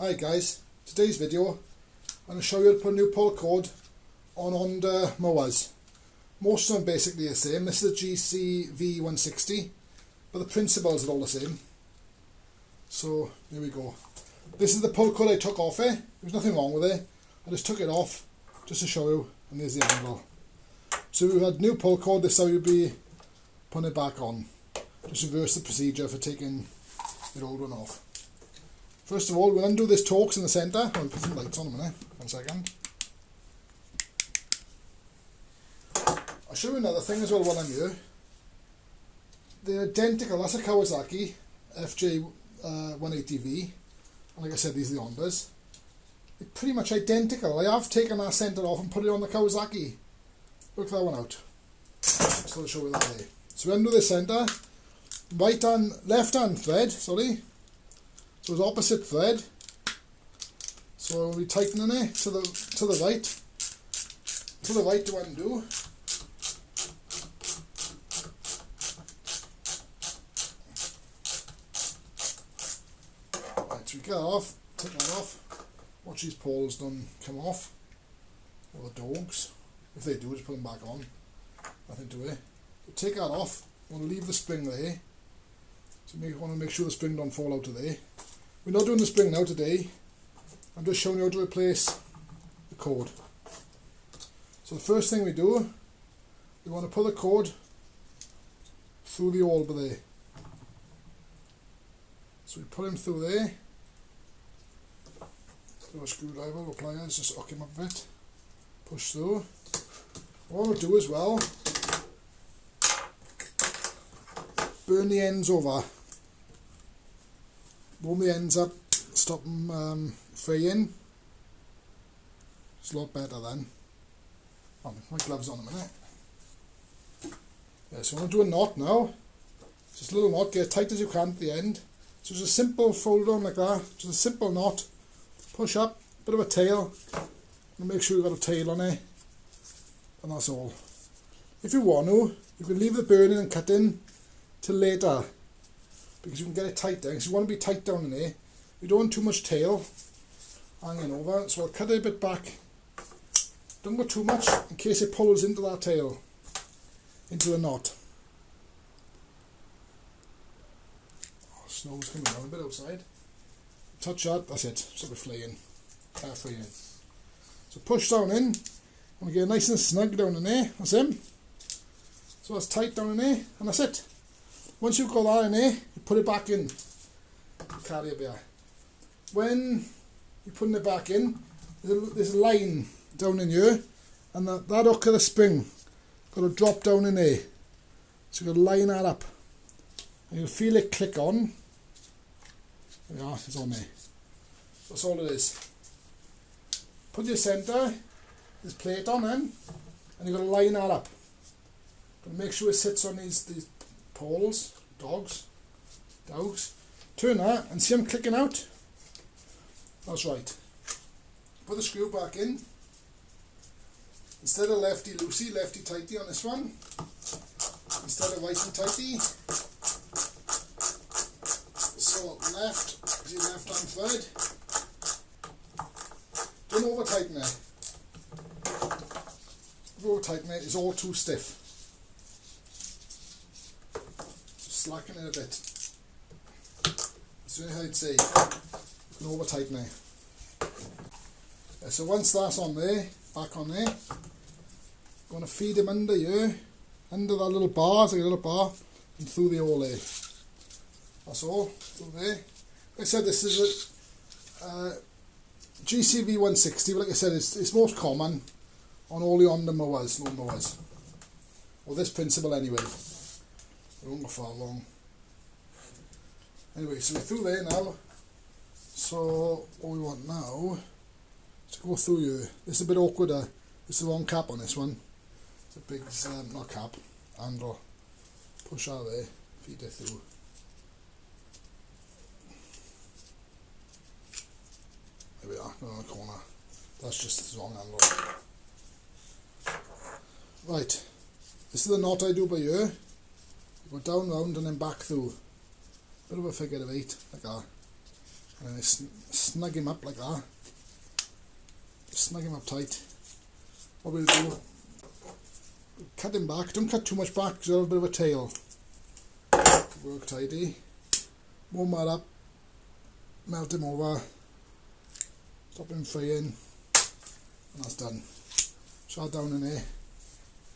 Hi guys, today's video I'm going to show you how to put a new pull cord on Honda Mowers. Most of them basically the same. This is a GCV160, but the principles are all the same. So here we go. This is the pull cord I took off it. There's nothing wrong with it. I just took it off just to show you, and there's the angle. So we had new pull cord. This is how you'd be putting it back on. Just reverse the procedure for taking the old one off. First of all, we'll undo this Torx in the centre. I'll put some lights on a minute. 1 second. I'll show you another thing as well while I'm here. They're identical. That's a Kawasaki FJ180V. And like I said, these are the Hondas. They're pretty much identical. I have taken that centre off and put it on the Kawasaki. Work that one out. So I'll show you that there. So we undo the centre. Left hand thread, sorry. So it's opposite thread. So we'll be tightening it to the right. To the right to undo. Right, so we get off, take that off. Watch these poles don't come off. Or the dogs. If they do, just put them back on. Nothing to it. So take that off. We'll leave the spring there. So we want to make sure the spring don't fall out of there. We're not doing the spring now today. I'm just showing you how to replace the cord. So the first thing we do, we want to put the cord through the hole there. So we put him through there. Do a screwdriver or pliers, just hook him up a bit. Push through. What we'll do as well, burn the ends over. Warm the ends up, stop them fraying. It's a lot better then. Oh, my gloves on a minute. Yeah, so I'm going to do a knot now. Just a little knot, get as tight as you can at the end. So just a simple fold on like that, just a simple knot. Push up, bit of a tail, and make sure you've got a tail on it. And that's all. If you want to, you can leave the burning and cutting till later, because you can get it tight there, because you want to be tight down in there. You don't want too much tail hanging over, so I'll cut it a bit back. Don't go too much in case it pulls into that tail, into the knot. Oh, snow's coming down a bit outside. Touch that, that's it, so we're flaying. Freeing. So push down in, and we get nice and snug down in there, that's him. So that's tight down in there, and that's it. Once you've got that in there, you put it back in. Carry it there. When you're putting it back in, there's a line down in here, and that hook of the spring got to drop down in there. So you've got to line that up. And you'll feel it click on. There we are, it's on there. That's all it is. Put your centre, this plate on then, and you've got to line that up. Got to make sure it sits on these poles, dogs. Turn that and see them clicking out. That's right. Put the screw back in. Instead of lefty loosey, lefty tighty on this one. Instead of righty tighty. So left is your left hand thread. Don't over tighten it. If you over tighten it, it's all too stiff. Slacken it a bit. So I'd say, you can over tighten it. Yeah, so once that's on there, back on there, I'm going to feed him under here, under that little bar, it's like a little bar, and through the hole there. That's all, through there. Like I said, this is a GCV160, but like I said, it's most common on all the Honda Mowers, no Mowers. Or this principle anyway. It won't go far long. Anyway, so we're through there now. So what we want now is to go through here. This is a bit awkward. It's the wrong cap on this one. It's a big, not cap, handle. Push out there, feed it through. There we are, go on the corner. That's just the wrong handle. Right, this is the knot I do by here. Go down, round and then back through. Bit of a figure of 8, like that. and then snug him up like that. Snug him up tight. What we'll do, cut him back. Don't cut too much back because you'll have a bit of a tail. Work tidy. Warm that up. Melt him over. Stop him freeing. And that's done. Shut down in there.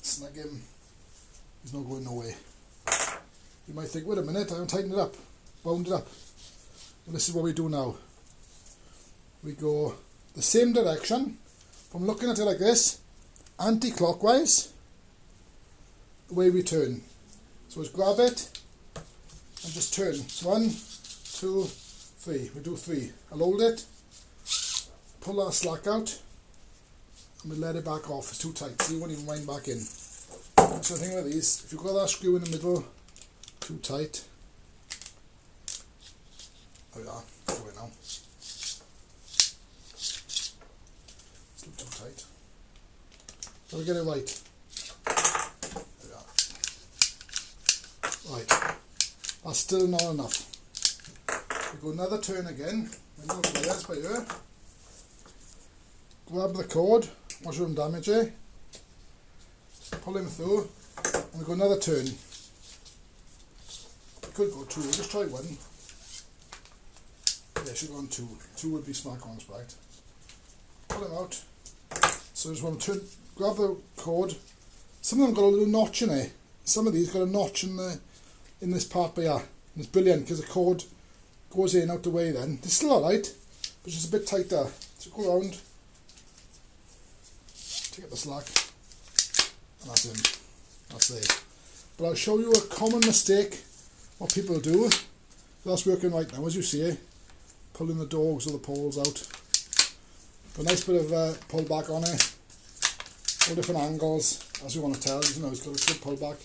Snug him. He's not going nowhere. You might think, wait a minute, I haven't tightened it up. Wound it up. Well, this is what we do now. We go the same direction. From looking at it like this, anti-clockwise, the way we turn. So just grab it and just turn. 1, 2, 3. We do 3. I'll hold it, pull our slack out, and we let it back off. It's too tight, so you won't even wind back in. So the thing with these, if you've got that screw in the middle, too tight. There we are, do it now. Still too tight. Gotta get it right. There we are. Right, that's still not enough. We go another turn again, and no players by here. Grab the cord, watch him damage it. Pull him through, and we go another turn. We could go 2, we'll just try 1. Yeah, should go on 2. 2 would be smack on right. Pull him out. So just want to turn, grab the cord. Some of them got a little notch in it. Some of these got a notch in this part by here. And it's brilliant because the cord goes in out the way then. It's still alright, but just a bit tighter. So go around, take up the slack, and that's in. That's there. But I'll show you a common mistake what people do. That's working right now, as you see. Pulling the dogs or the poles out. Got a nice bit of pull back on it. All different angles, as you want to tell. You know, it's got a good pull back.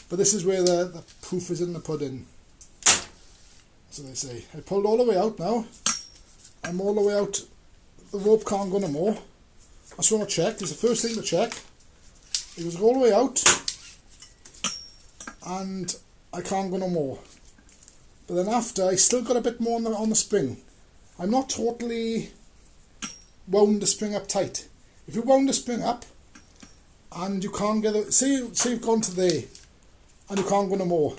But this is where the proof is in the pudding. So they say. I pulled all the way out now. I'm all the way out. The rope can't go no more. I just want to check. It's the first thing to check. It goes all the way out. And I can't go no more. But then after, I still got a bit more on the spring. I'm not totally wound the spring up tight. If you wound the spring up and you can't get it, say you've gone to there and you can't go no more.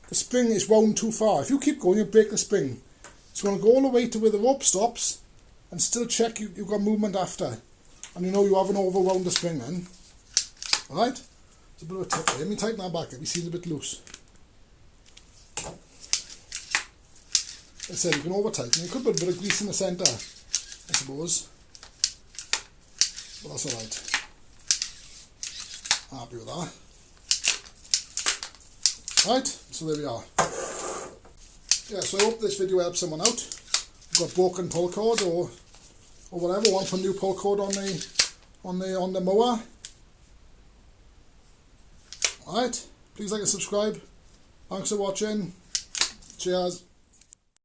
The spring is wound too far. If you keep going, you break the spring. So you want to go all the way to where the rope stops and still check you've got movement after. And you know you haven't overwound the spring then. Alright? It's a bit of a tip there. Let me tighten that back up. It seems a bit loose. Like I said, you can over tighten. You could put a bit of grease in the centre, I suppose. But that's alright. Happy with that. Right, so there we are. Yeah, so I hope this video helps someone out. You've got broken pull cord or whatever, want to put a new pull cord on the mower. Alright, please like and subscribe. Thanks for watching. Cheers.